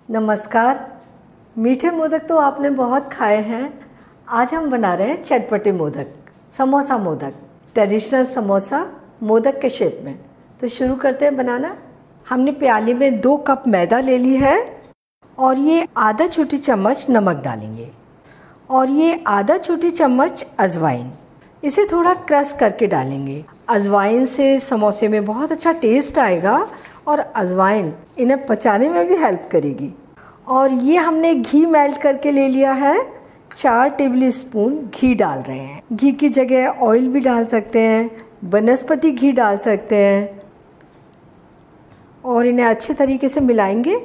नमस्कार। मीठे मोदक तो आपने बहुत खाए हैं। आज हम बना रहे हैं चटपटे मोदक, समोसा मोदक, ट्रेडिशनल समोसा मोदक के शेप में। तो शुरू करते हैं बनाना। हमने प्याली में 2 कप मैदा ले ली है और ये आधा छोटी चम्मच नमक डालेंगे और ये आधा छोटी चम्मच अजवाइन। इसे थोड़ा क्रश करके डालेंगे। अजवाइन से समोसे में बहुत अच्छा टेस्ट आएगा और अजवाइन इन्हें पचाने में भी हेल्प करेगी। और ये हमने घी मेल्ट करके ले लिया है। 4 टेबल स्पून घी डाल रहे हैं। घी की जगह ऑयल भी डाल सकते हैं, वनस्पति घी डाल सकते हैं और इन्हें अच्छे तरीके से मिलाएंगे।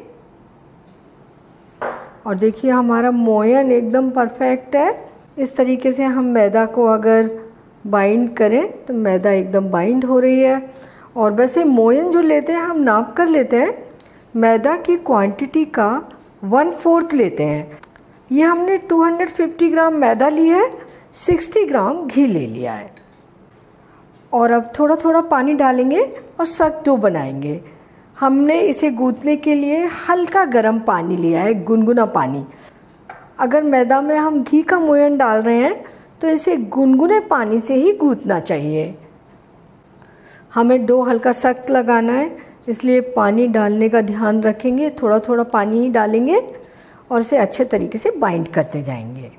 और देखिए हमारा मोयन एकदम परफेक्ट है। इस तरीके से हम मैदा को अगर बाइंड करें तो मैदा एकदम बाइंड हो रही है। और वैसे मोयन जो लेते हैं हम नाप कर लेते हैं, मैदा की क्वांटिटी का 1/4 लेते हैं। ये हमने 250 ग्राम मैदा लिया है, 60 ग्राम घी ले लिया है। और अब थोड़ा थोड़ा पानी डालेंगे और सख्त डो बनाएंगे। हमने इसे गूंथने के लिए हल्का गर्म पानी लिया है, गुनगुना पानी। अगर मैदा में हम घी का मोयन डाल रहे हैं तो इसे गुनगुने पानी से ही गूंथना चाहिए। हमें डो हल्का सख्त लगाना है, इसलिए पानी डालने का ध्यान रखेंगे। थोड़ा थोड़ा पानी ही डालेंगे और इसे अच्छे तरीके से बाइंड करते जाएंगे।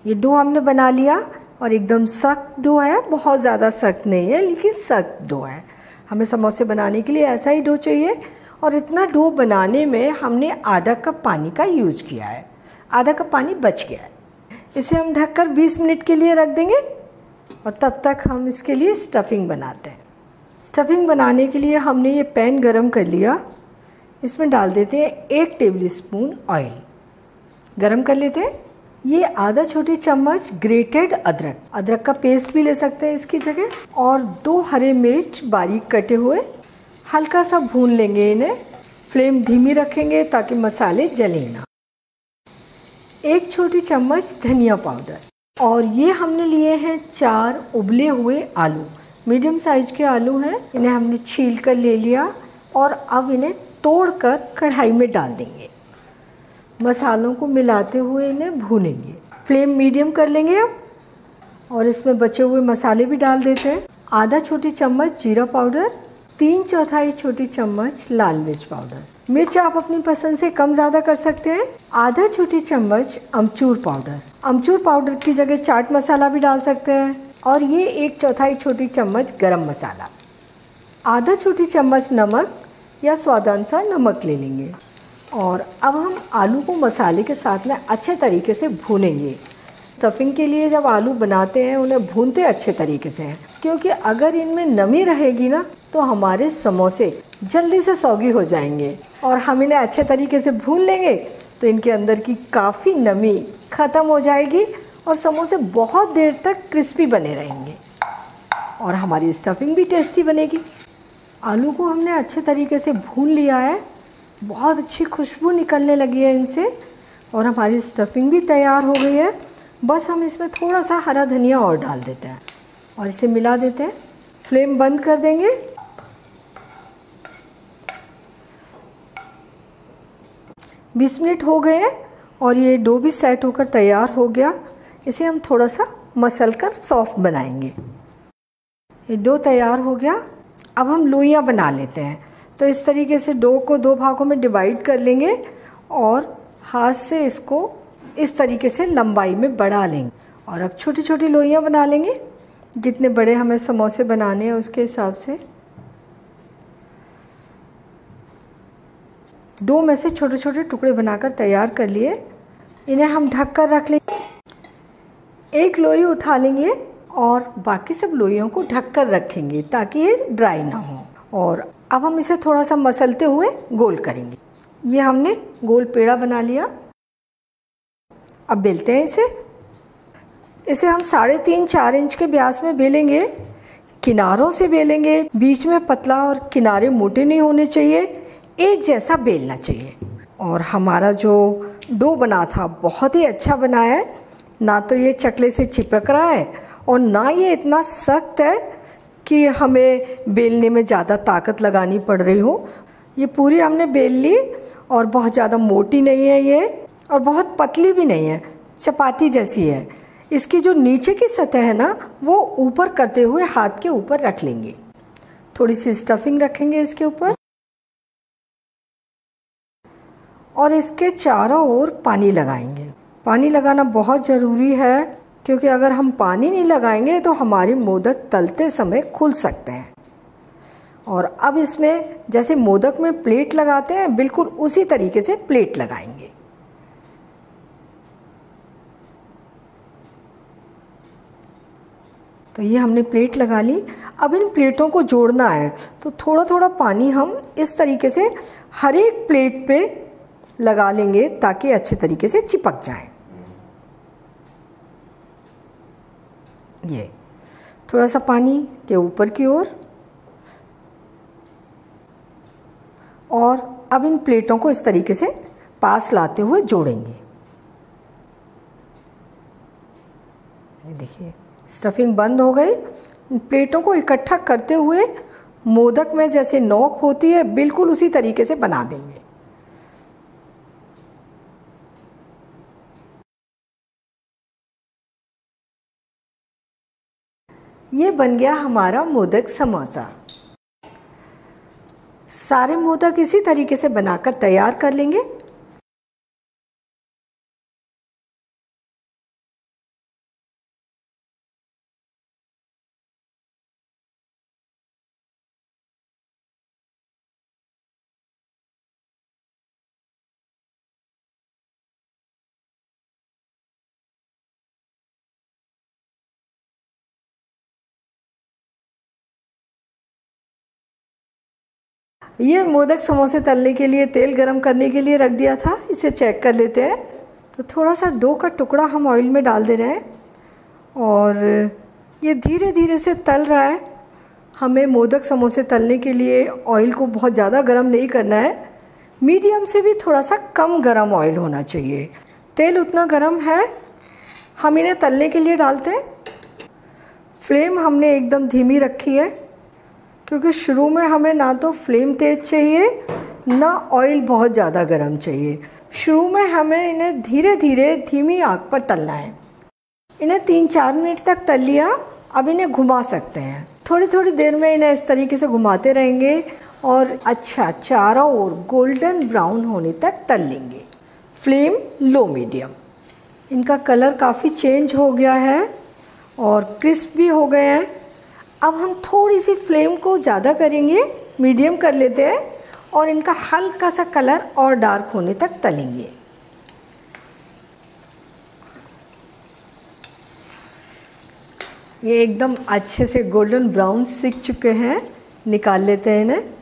ये डो हमने बना लिया और एकदम सख्त डो है, बहुत ज़्यादा सख्त नहीं है लेकिन सख्त डो है। हमें समोसे बनाने के लिए ऐसा ही डो चाहिए। और इतना डो बनाने में हमने आधा कप पानी का यूज़ किया है, आधा कप पानी बच गया है। इसे हम ढककर 20 मिनट के लिए रख देंगे और तब तक हम इसके लिए स्टफिंग बनाते हैं। स्टफिंग बनाने के लिए हमने ये पैन गरम कर लिया। इसमें डाल देते हैं 1 टेबल स्पून ऑयल। गरम कर लेते हैं। ये आधा छोटी चम्मच ग्रेटेड अदरक का पेस्ट भी ले सकते हैं इसकी जगह, और 2 हरे मिर्च बारीक कटे हुए। हल्का सा भून लेंगे इन्हें। फ्लेम धीमी रखेंगे ताकि मसाले जले ना। 1 छोटी चम्मच धनिया पाउडर। और ये हमने लिए हैं 4 उबले हुए आलू, मीडियम साइज के आलू हैं। इन्हें हमने छील कर ले लिया और अब इन्हें तोड़कर कढ़ाई में डाल देंगे। मसालों को मिलाते हुए इन्हें भूनेंगे। फ्लेम मीडियम कर लेंगे अब। और इसमें बचे हुए मसाले भी डाल देते हैं। आधा छोटी चम्मच जीरा पाउडर, 3/4 छोटी चम्मच लाल मिर्च पाउडर। मिर्च आप अपनी पसंद से कम ज़्यादा कर सकते हैं। आधा छोटी चम्मच अमचूर पाउडर। अमचूर पाउडर की जगह चाट मसाला भी डाल सकते हैं। और ये 1/4 छोटी चम्मच गरम मसाला। आधा छोटी चम्मच नमक या स्वादानुसार नमक ले लेंगे। और अब हम आलू को मसाले के साथ में अच्छे तरीके से भूनेंगे। स्टफिंग के लिए जब आलू बनाते हैं उन्हें भूनते अच्छे तरीके से हैं, क्योंकि अगर इनमें नमी रहेगी ना तो हमारे समोसे जल्दी से सौगी हो जाएंगे। और हम इन्हें अच्छे तरीके से भून लेंगे तो इनके अंदर की काफ़ी नमी ख़त्म हो जाएगी और समोसे बहुत देर तक क्रिस्पी बने रहेंगे और हमारी स्टफिंग भी टेस्टी बनेगी। आलू को हमने अच्छे तरीके से भून लिया है। बहुत अच्छी खुशबू निकलने लगी है इनसे और हमारी स्टफिंग भी तैयार हो गई है। बस हम इसमें थोड़ा सा हरा धनिया और डाल देते हैं और इसे मिला देते हैं। फ्लेम बंद कर देंगे। बीस मिनट हो गए हैं और ये डो भी सेट होकर तैयार हो गया। इसे हम थोड़ा सा मसल कर सॉफ्ट बनाएंगे। ये डो तैयार हो गया। अब हम लोइयाँ बना लेते हैं। तो इस तरीके से डो को 2 भागों में डिवाइड कर लेंगे और हाथ से इसको इस तरीके से लंबाई में बढ़ा लेंगे। और अब छोटी छोटी लोइयाँ बना लेंगे। जितने बड़े हमें समोसे बनाने हैं उसके हिसाब से डो में से छोटे छोटे टुकड़े बनाकर तैयार कर लिए। इन्हें हम ढक कर रख लेंगे। एक लोई उठा लेंगे और बाकी सब लोइयों को ढक कर रखेंगे ताकि ये ड्राई ना हो। और अब हम इसे थोड़ा सा मसलते हुए गोल करेंगे। ये हमने गोल पेड़ा बना लिया। अब बेलते हैं इसे हम 3.5-4 इंच के व्यास में बेलेंगे। किनारों से बेलेंगे, बीच में पतला और किनारे मोटे नहीं होने चाहिए, एक जैसा बेलना चाहिए। और हमारा जो डो बना था बहुत ही अच्छा बना है। ना तो ये चकले से चिपक रहा है और ना ये इतना सख्त है कि हमें बेलने में ज़्यादा ताकत लगानी पड़ रही हो। ये पूरी हमने बेल ली और बहुत ज़्यादा मोटी नहीं है ये और बहुत पतली भी नहीं है, चपाती जैसी है। इसकी जो नीचे की सतह है ना वो ऊपर करते हुए हाथ के ऊपर रख लेंगे। थोड़ी सी स्टफिंग रखेंगे इसके ऊपर और इसके चारों ओर पानी लगाएंगे। पानी लगाना बहुत ज़रूरी है क्योंकि अगर हम पानी नहीं लगाएंगे तो हमारी मोदक तलते समय खुल सकते हैं। और अब इसमें जैसे मोदक में प्लेट लगाते हैं बिल्कुल उसी तरीके से प्लेट लगाएंगे। तो ये हमने प्लेट लगा ली। अब इन प्लेटों को जोड़ना है तो थोड़ा थोड़ा पानी हम इस तरीके से हर एक प्लेट पे लगा लेंगे ताकि अच्छे तरीके से चिपक जाए। ये थोड़ा सा पानी के ऊपर की ओर और अब इन प्लेटों को इस तरीके से पास लाते हुए जोड़ेंगे। देखिए स्टफिंग बंद हो गई। प्लेटों को इकट्ठा करते हुए मोदक में जैसे नोक होती है बिल्कुल उसी तरीके से बना देंगे। ये बन गया हमारा मोदक समोसा। सारे मोदक इसी तरीके से बनाकर तैयार कर लेंगे। ये मोदक समोसे तलने के लिए तेल गरम करने के लिए रख दिया था। इसे चेक कर लेते हैं। तो थोड़ा सा डो का टुकड़ा हम ऑयल में डाल दे रहे हैं और ये धीरे धीरे से तल रहा है। हमें मोदक समोसे तलने के लिए ऑयल को बहुत ज़्यादा गरम नहीं करना है, मीडियम से भी थोड़ा सा कम गरम ऑयल होना चाहिए। तेल उतना गरम है, हम इन्हें तलने के लिए डालते हैं। फ्लेम हमने एकदम धीमी रखी है क्योंकि शुरू में हमें ना तो फ्लेम तेज़ चाहिए ना ऑयल बहुत ज़्यादा गर्म चाहिए। शुरू में हमें इन्हें धीरे धीरे धीमी आंच पर तलना है। इन्हें 3-4 मिनट तक तल लिया। अब इन्हें घुमा सकते हैं। थोड़ी थोड़ी देर में इन्हें इस तरीके से घुमाते रहेंगे और अच्छा चारों ओर गोल्डन ब्राउन होने तक तल लेंगे। Flame low medium. इनका कलर काफ़ी चेंज हो गया है और क्रिस्प भी हो गए हैं। अब हम थोड़ी सी फ्लेम को ज़्यादा करेंगे, मीडियम कर लेते हैं और इनका हल्का सा कलर और डार्क होने तक तलेंगे। ये एकदम अच्छे से गोल्डन ब्राउन सीख चुके हैं। निकाल लेते हैं इन्हें।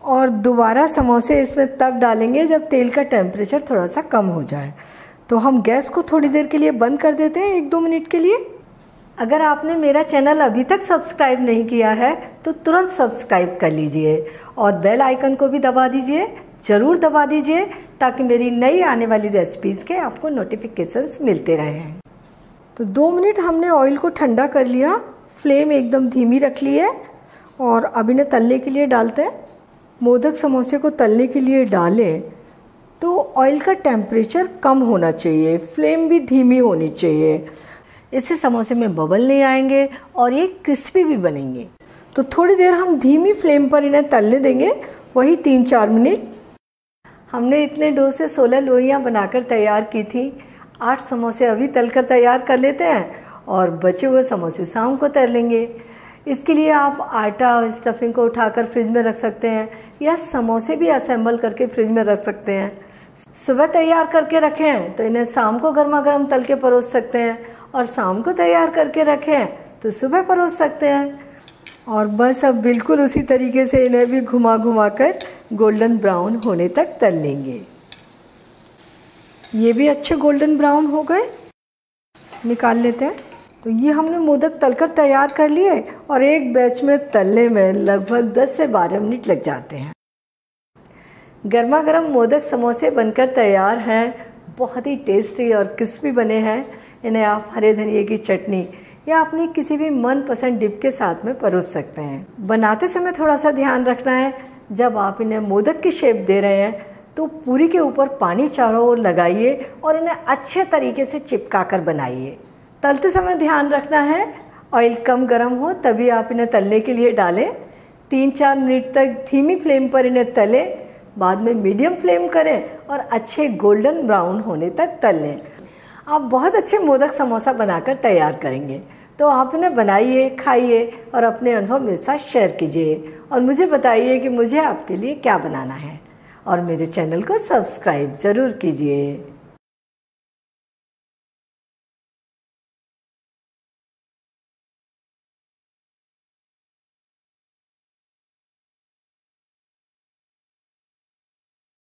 और दोबारा समोसे इसमें तब डालेंगे जब तेल का टेम्परेचर थोड़ा सा कम हो जाए। तो हम गैस को थोड़ी देर के लिए बंद कर देते हैं, 1-2 मिनट के लिए। अगर आपने मेरा चैनल अभी तक सब्सक्राइब नहीं किया है तो तुरंत सब्सक्राइब कर लीजिए और बेल आइकन को भी दबा दीजिए, ज़रूर दबा दीजिए ताकि मेरी नई आने वाली रेसिपीज़ के आपको नोटिफिकेशंस मिलते रहें। तो 2 मिनट हमने ऑयल को ठंडा कर लिया, फ्लेम एकदम धीमी रख ली है और अब इन्हें तलने के लिए डालते हैं। मोदक समोसे को तलने के लिए डालें तो ऑयल का टेम्परेचर कम होना चाहिए, फ्लेम भी धीमी होनी चाहिए। इससे समोसे में बबल नहीं आएंगे और ये क्रिस्पी भी बनेंगे। तो थोड़ी देर हम धीमी फ्लेम पर इन्हें तलने देंगे, वही 3-4 मिनट। हमने इतने डो से 16 लोइयाँ बनाकर तैयार की थी। 8 समोसे अभी तलकर तैयार कर लेते हैं और बचे हुए समोसे शाम को तल लेंगे। इसके लिए आप आटा स्टफिंग को उठाकर फ्रिज में रख सकते हैं या समोसे भी असेंबल करके फ्रिज में रख सकते हैं। सुबह तैयार करके रखें तो इन्हें शाम को गर्मा गर्म तल के परोस सकते हैं और शाम को तैयार करके रखें तो सुबह परोस सकते हैं। और बस अब बिल्कुल उसी तरीके से इन्हें भी घुमा घुमा कर गोल्डन ब्राउन होने तक तल लेंगे। ये भी अच्छे गोल्डन ब्राउन हो गए, निकाल लेते हैं। तो ये हमने मोदक तलकर तैयार कर लिए और एक बैच में तलने में लगभग 10 से 12 मिनट लग जाते हैं। गर्मा गर्म मोदक समोसे बनकर तैयार हैं। बहुत ही टेस्टी और क्रिस्पी बने हैं। इन्हें आप हरे धनिए की चटनी या अपनी किसी भी मनपसंद डिप के साथ में परोस सकते हैं। बनाते समय थोड़ा सा ध्यान रखना है, जब आप इन्हें मोदक की शेप दे रहे हैं तो पूरी के ऊपर पानी चारों ओर लगाइए और इन्हें अच्छे तरीके से चिपका कर बनाइए। तलते समय ध्यान रखना है ऑयल कम गर्म हो तभी आप इन्हें तलने के लिए डालें। 3-4 मिनट तक धीमी फ्लेम पर इन्हें तलें, बाद में मीडियम फ्लेम करें और अच्छे गोल्डन ब्राउन होने तक तल लें। आप बहुत अच्छे मोदक समोसा बनाकर तैयार करेंगे। तो आप इन्हें बनाइए, खाइए और अपने अनुभव मेरे साथ शेयर कीजिए और मुझे बताइए कि मुझे आपके लिए क्या बनाना है। और मेरे चैनल को सब्सक्राइब ज़रूर कीजिए।